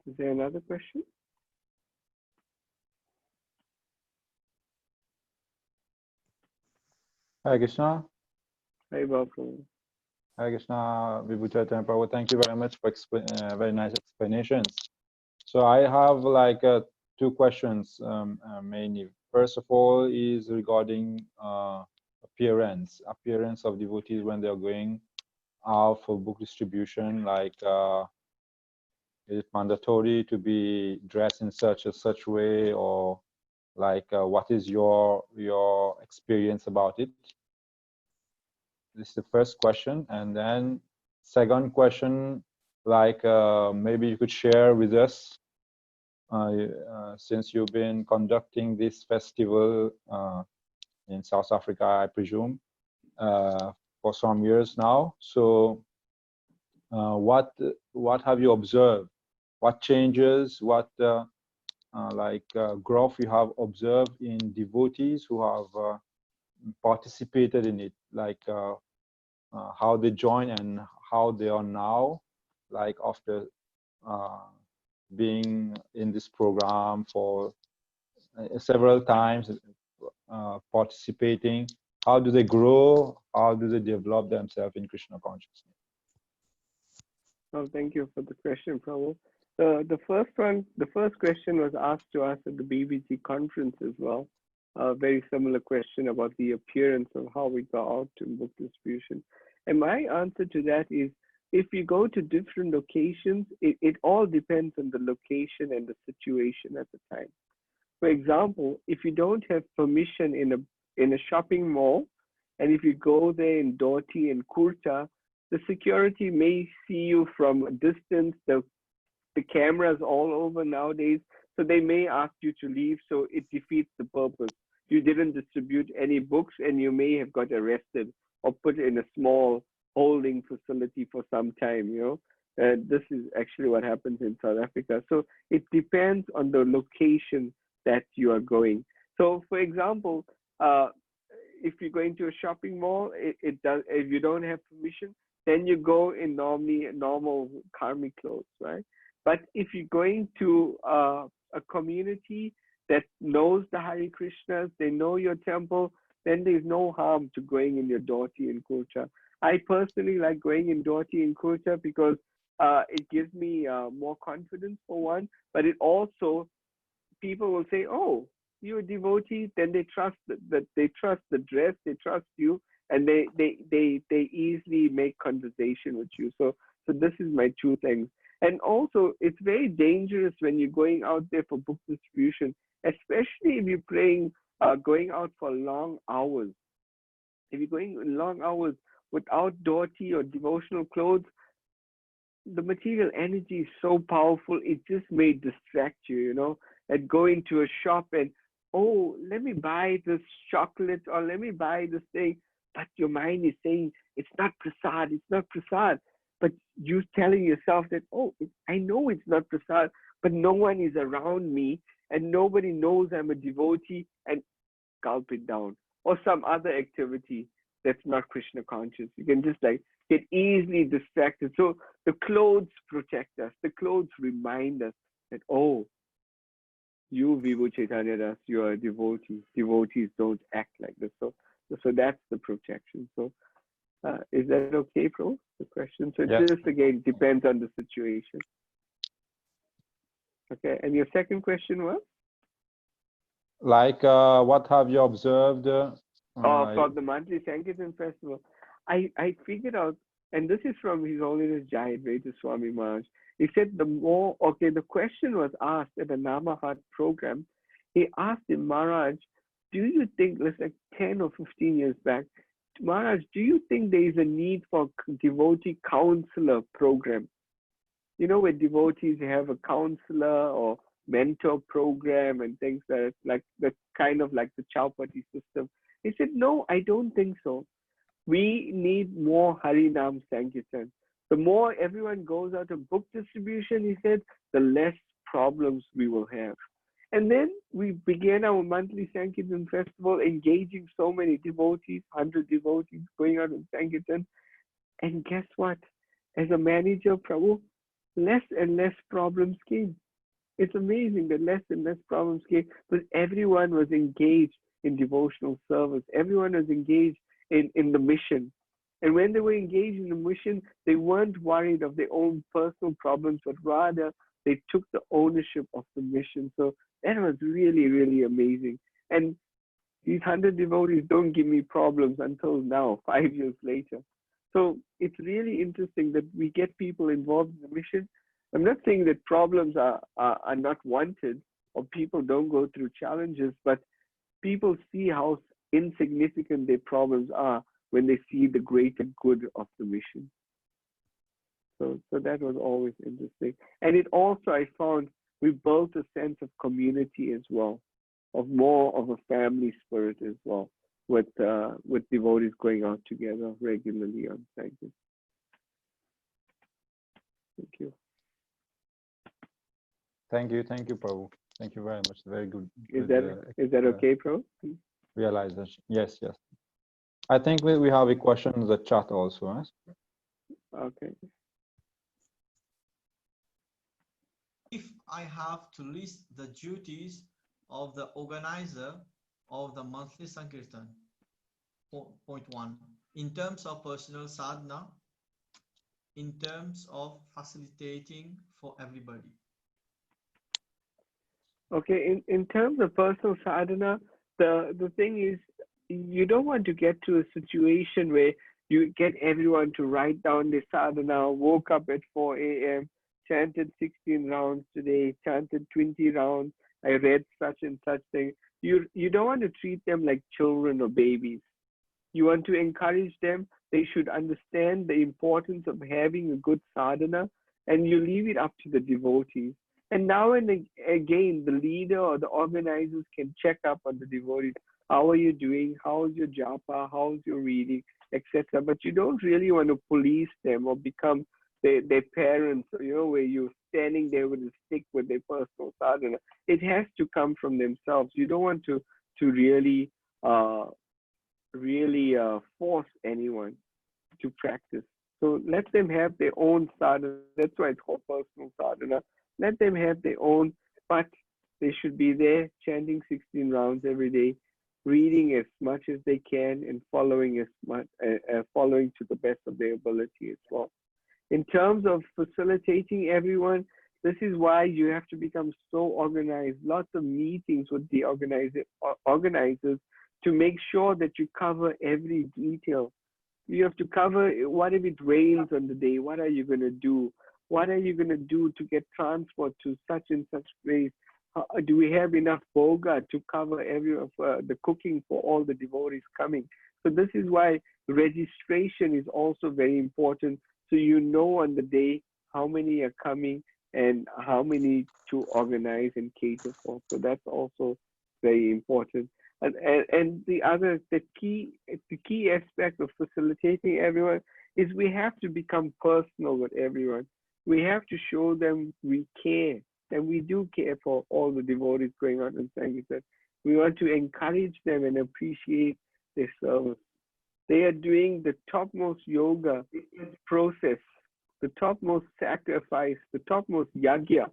Is there another question? Hare Krishna. Hare Prabhu. Hare Krishna, Vibhu Chaitanya Prabhu. Thank you very much for very nice explanations. So I have like two questions mainly. First of all is regarding appearance of devotees when they are going out for book distribution. Like, is it mandatory to be dressed in such way, or like what is your experience about it? This is the first question. And then second question, like maybe you could share with us, since you've been conducting this festival in South Africa, I presume, for some years now. So what have you observed? What changes, what growth you have observed in devotees who have participated in it, like how they join and how they are now, like after being in this program for several times, participating. How do they grow? How do they develop themselves in Krishna consciousness? Oh, thank you for the question, Prabhu. The first question was asked to us at the BBC conference as well. A very similar question about the appearance of how we go out to book distribution. And my answer to that is, if you go to different locations, it all depends on the location and the situation at the time. For example, if you don't have permission in a shopping mall, and if you go there in dhoti and kurta, the security may see you from a distance. The cameras all over nowadays, so they may ask you to leave. So it defeats the purpose. You didn't distribute any books, and you may have got arrested or put in a small holding facility for some time. This is actually what happens in South Africa. So it depends on the location that you are going. So, for example, if you're going to a shopping mall, it does. If you don't have permission, then you go in normal karmic clothes, right? But if you're going to a community that knows the Hare Krishnas, they know your temple, then there's no harm to going in your dhoti and kurta. I personally like going in dhoti and kurta because it gives me more confidence for one, but it also, people will say, "Oh, you're a devotee," then they trust that they trust the dress, they trust you, and they easily make conversation with you. So this is my two things. And also, it's very dangerous when you're going out there for book distribution, especially if you're going out for long hours. If you're going long hours without dhoti or devotional clothes, the material energy is so powerful, it just may distract you, and go into a shop and, oh, let me buy this chocolate or let me buy this thing. But your mind is saying, it's not prasad, it's not prasad. But you're telling yourself that, oh, I know it's not prasad, but no one is around me and nobody knows I'm a devotee, and gulp it down. Or some other activity that's not Krishna conscious. You can just get easily distracted. So the clothes protect us. The clothes remind us that, oh, you, Vibhu Chaitanya Das, you are a devotee. Devotees don't act like this. So that's the protection. So is that okay, Prabhu? The question. So Yes. just again depends on the situation. Okay. And your second question was? Like, what have you observed? For the monthly Sankirtan festival, I figured out, and this is from His Holiness Jayadvaita Swami Maharaj. He said the question was asked at the Namahat program. He asked him, Maharaj, do you think, let's like 10 or 15 years back, Maharaj, do you think there is a need for devotee counselor program? Where devotees have a counselor or mentor program and things like the kind of like the Chowpatty system. He said, no, I don't think so. We need more Harinam Sankirtan. The more everyone goes out of book distribution, he said, the less problems we will have. And then we began our monthly Sankirtan festival, engaging so many devotees, 100 devotees going out in Sankirtan. And guess what? As a manager, Prabhu, less and less problems came. It's amazing that less and less problems came because everyone was engaged in devotional service. Everyone was engaged in the mission. And when they were engaged in the mission, they weren't worried of their own personal problems, but rather they took the ownership of the mission. So that was really, really amazing. And these 100 devotees don't give me problems until now, 5 years later. So it's really interesting that we get people involved in the mission. I'm not saying that problems are not wanted or people don't go through challenges, but people see how insignificant their problems are when they see the greater good of the mission. So that was always interesting. And it also, I found, we built a sense of community as well, of more of a family spirit as well, with devotees going out together regularly on Sankirtan. Thank you. Thank you, Prabhu. Thank you very much. Very good. Is that okay, Prabhu? Realization. Yes. I think we have a question in the chat also. Yes? Okay. If I have to list the duties of the organizer of the monthly Sankirtan, point 1, in terms of personal sadhana, in terms of facilitating for everybody. Okay, in terms of personal sadhana, the thing is, you don't want to get to a situation where you get everyone to write down their sadhana, woke up at 4 a.m., chanted 16 rounds today, chanted 20 rounds, I read such and such thing. You don't want to treat them like children or babies. You want to encourage them. They should understand the importance of having a good sadhana, and you leave it up to the devotees. And now and again, the leader or the organizers can check up on the devotees. How are you doing? How's your japa? How's your reading, etc. But you don't really want to police them or become their parents, where you're standing there with a stick with their personal sadhana. It has to come from themselves. You don't want to really force anyone to practice. So let them have their own sadhana. That's why it's called personal sadhana. Let them have their own, but they should be there chanting 16 rounds every day, reading as much as they can, and following to the best of their ability as well. In terms of facilitating everyone, this is why you have to become so organized. Lots of meetings with the organizers to make sure that you cover every detail. You have to cover, what if it rains on the day? What are you going to do? What are you going to do to get transport to such and such place? Do we have enough boga to cover every of the cooking for all the devotees coming? So this is why registration is also very important. So you know on the day how many are coming and how many to organize and cater for. So that's also very important. And the key aspect of facilitating everyone is we have to become personal with everyone. We have to show them we care, and we do care for all the devotees going on in Sankirtan. We want to encourage them and appreciate their service. They are doing the topmost yoga process, the topmost sacrifice, the topmost yagya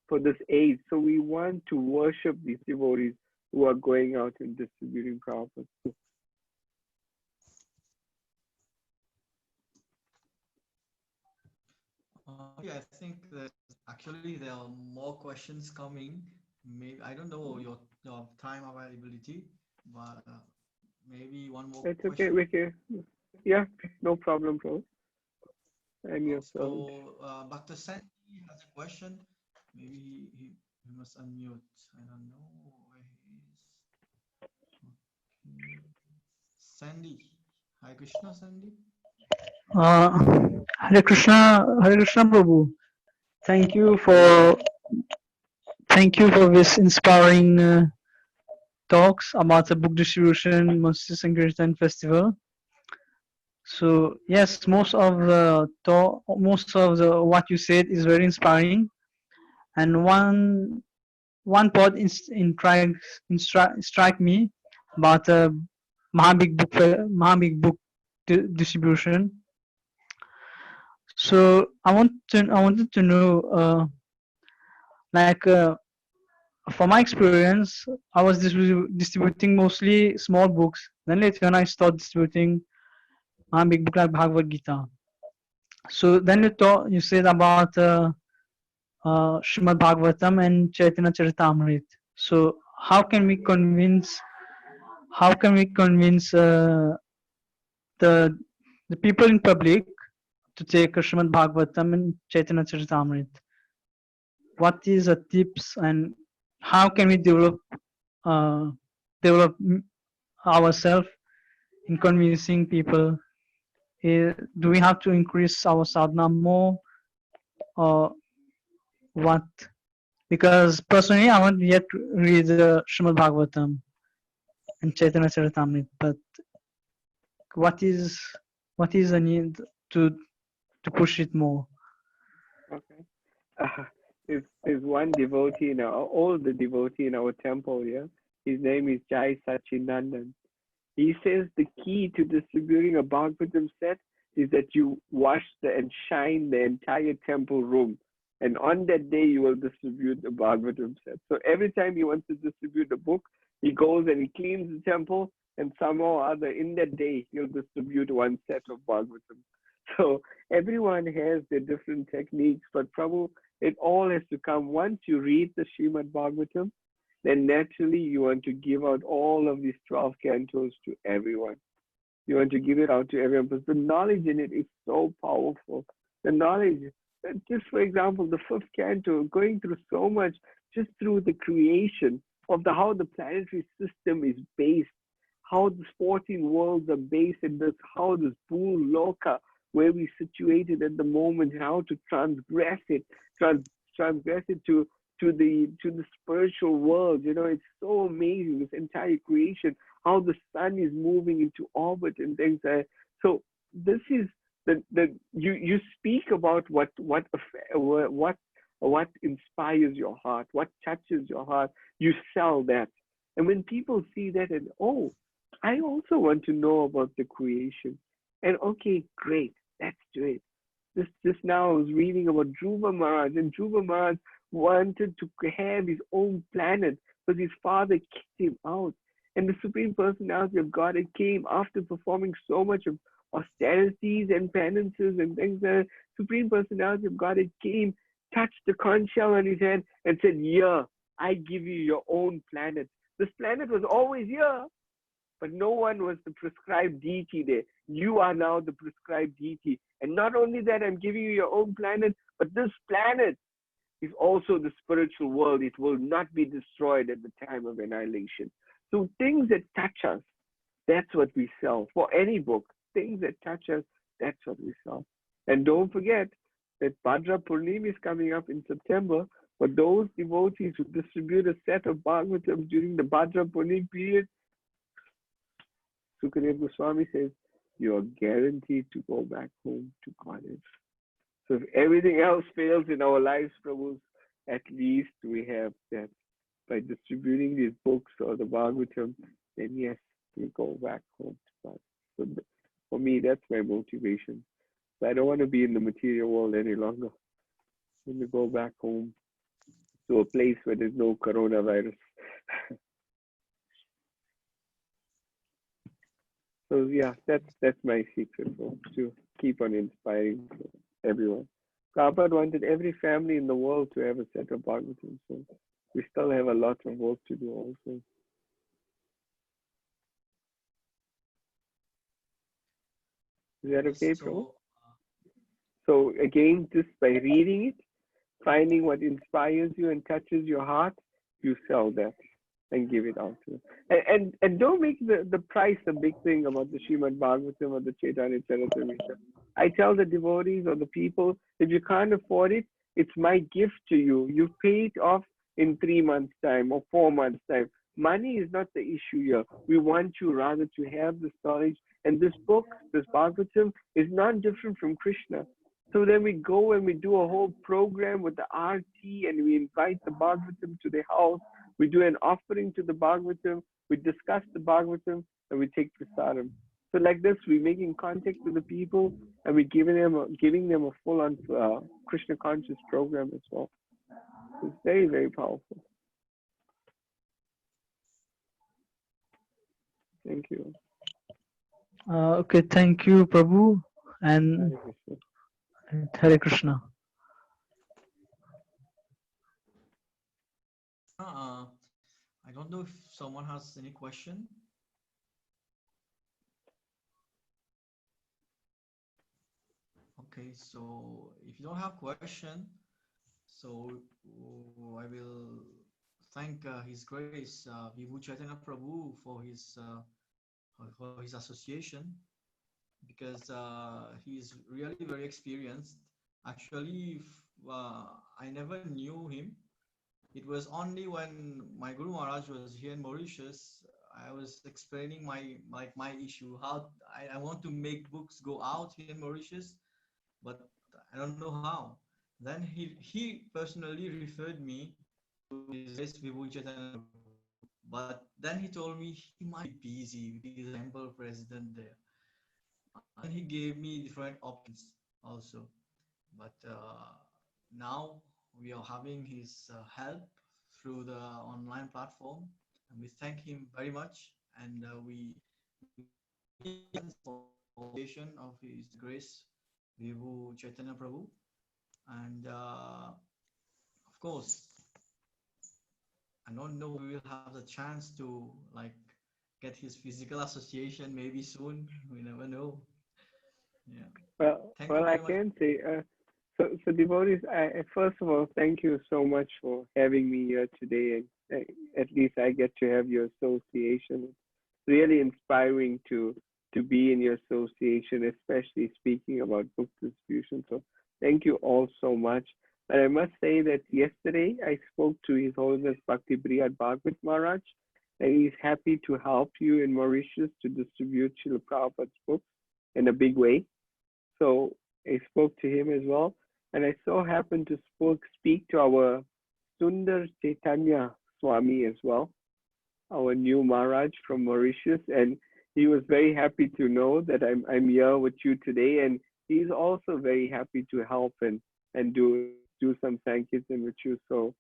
for this age. So we want to worship these devotees who are going out and distributing Prabhupada. I think that actually there are more questions coming. Maybe I don't know your time availability, but maybe one more. It's question. okay. Yeah, no problem, bro. I'm your servant. So Bhakta Sandy has a question. Maybe he must unmute. I don't know where he is. Okay. Sandy. Hi Krishna, Sandy. Hare Krishna Prabhu. Thank you for this inspiring talks about the book distribution Monster Sankirtan Festival. So yes, most of the what you said is very inspiring, and one part strike me about Mahabig book distribution. So I wanted to know, from my experience, I was distributing mostly small books. Then later on, I started distributing big book like Bhagavad Gita. So then you said about Srimad Bhagavatam and Chaitanya Charitamrita. So how can we convince the people in public to take Srimad Bhagavatam and Chaitanya Charitamrita? What is the tips and how can we develop ourselves in convincing people? Do we have to increase our sadhana more or what? Because personally, I want yet to read Srimad Bhagavatam and Chaitanya Charitamrita, but what is the need to push it more? Okay. There's one devotee in older devotee in our temple here. His name is Jai Sachinandan. He says the key to distributing a Bhagavatam set is that you wash and shine the entire temple room. And on that day, you will distribute the Bhagavatam set. So every time he wants to distribute a book, he goes and he cleans the temple, and somehow or other in that day, he'll distribute one set of Bhagavatam. So everyone has their different techniques, but Prabhu, it all has to come. Once you read the Srimad Bhagavatam, then naturally you want to give out all of these 12 cantos to everyone. You want to give it out to everyone because the knowledge in it is so powerful. The knowledge, just for example, the 5th canto, going through so much just through the creation of how the planetary system is based, how the 14 worlds are based, and how this Bhuloka, where we situated at the moment, how to transgress it to the spiritual world. You know, it's so amazing, this entire creation, how the sun is moving into orbit and things like that. So this is you speak about what inspires your heart, what touches your heart, you sell that. And when people see that, and oh, I also want to know about the creation. And okay, great, let's do it. Just now I was reading about Dhruva Maharaj, and Dhruva Maharaj wanted to have his own planet because his father kicked him out. And the Supreme Personality of Godhead came after performing so much of austerities and penances and things. The Supreme Personality of Godhead came, touched the conch shell on his hand, and said, "Yeah, I give you your own planet." This planet was always here, but no one was the prescribed deity there. You are now the prescribed deity. And not only that, I'm giving you your own planet, but this planet is also the spiritual world. It will not be destroyed at the time of annihilation. So things that touch us, that's what we sell. For any book, things that touch us, that's what we sell. And don't forget that Bhadra Purnima is coming up in September. For those devotees who distribute a set of Bhagavatam during the Bhadra Purnima period, Sukadeva Goswami says, you are guaranteed to go back home to Godhead. So if everything else fails in our lives, Prabhu, at least we have that. By distributing these books or the Bhagavatam, then yes, we go back home to God. So for me, that's my motivation. So I don't want to be in the material world any longer. I want to go back home to a place where there's no coronavirus. So yeah, that's my secret, folks, to keep on inspiring everyone. Prabhupada wanted every family in the world to have a set of Bhagavatam, so we still have a lot of work to do also. Is that okay, Prabhu? So again, just by reading it, finding what inspires you and touches your heart, you sell that and give it out to them. And don't make the price a big thing about the Srimad Bhagavatam or the Chaitanya Charitamrita. I tell the devotees or the people, if you can't afford it, it's my gift to you. You pay it off in 3 months' time or 4 months' time. Money is not the issue here. We want you rather to have this knowledge. And this book, this Bhagavatam, is not different from Krishna. So then we go and we do a whole program with the RT and we invite the Bhagavatam to the house. We do an offering to the Bhagavatam. We discuss the Bhagavatam and we take prasadam. So like this, we're making contact with the people and we're giving them a full-on Krishna conscious program as well. It's very, very powerful. Thank you. Okay, thank you, Prabhu, and Hare Krishna. Hare Krishna. I don't know if someone has any question. Okay, so if you don't have question, so I will thank His Grace Vibhu Chaitanya Prabhu for his association, because he is really very experienced. Actually, I never knew him. It was only when my Guru Maharaj was here in Mauritius, I was explaining my issue, how I want to make books go out here in Mauritius, but I don't know how. Then he personally referred me to his Grace Vibhu Chaitanya Prabhu. But then he told me he might be busy because he's a temple president there. Then he gave me different options also. But now we are having his help through the online platform, and we thank him very much. And we for association of His Grace Vibhu Chaitanya Prabhu, and of course, I don't know we will have the chance to like get his physical association maybe soon. We never know. Yeah. Thank you Well, I very much. can say, so devotees, first of all, thank you so much for having me here today, and at least I get to have your association. It's really inspiring to be in your association, especially speaking about book distribution. So thank you all so much. But I must say that yesterday I spoke to His Holiness Bhakti Priyad Bhagwat Maharaj, and he's happy to help you in Mauritius to distribute Srila Prabhupada's books in a big way. So I spoke to him as well. And I so happened to speak to our Sundar Caitanya Swami as well, our new Maharaj from Mauritius. And he was very happy to know that I'm here with you today. And he's also very happy to help and do some Sankirtan with you. So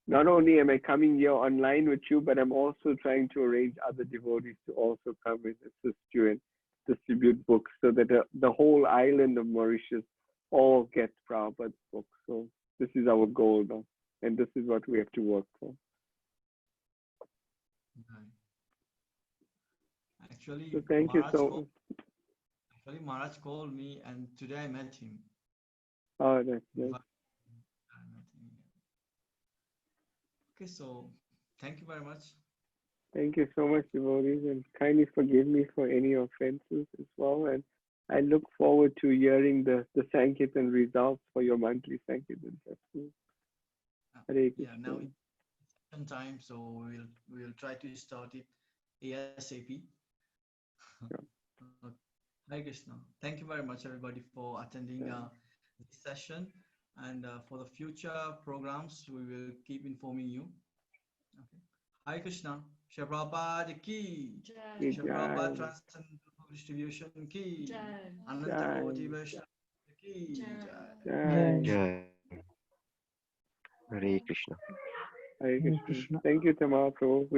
not only am I coming here online with you, but I'm also trying to arrange other devotees to also come and assist you and distribute books so that the whole island of Mauritius all gets Prabhupada's books. So this is our goal now, and this is what we have to work for. Okay. Actually, So thank you so. Maharaj called me, and today I met him. Oh, that's good. I met him. Okay, so thank you very much. Thank you so much, devotees, and kindly forgive me for any offenses as well. And I look forward to hearing the Sankirtan results for your monthly Sankirtan festival. Hare Yeah, now Krishna. it's time, so we'll try to start it ASAP. Sure. Hare Krishna. Thank you very much, everybody, for attending this session. And for the future programs, we will keep informing you. Okay. Hare Krishna. Shri Prabhupada ki. Jai. Shri Prabhupada Jai. Transcendental Distribution ki. Jai. Ananta Jai. Koti Vaishnava ki. Jai. Jai. Jai. Hare Krishna. Hare Hare Krishna. Krishna. Thank you, Tamara Prabhu.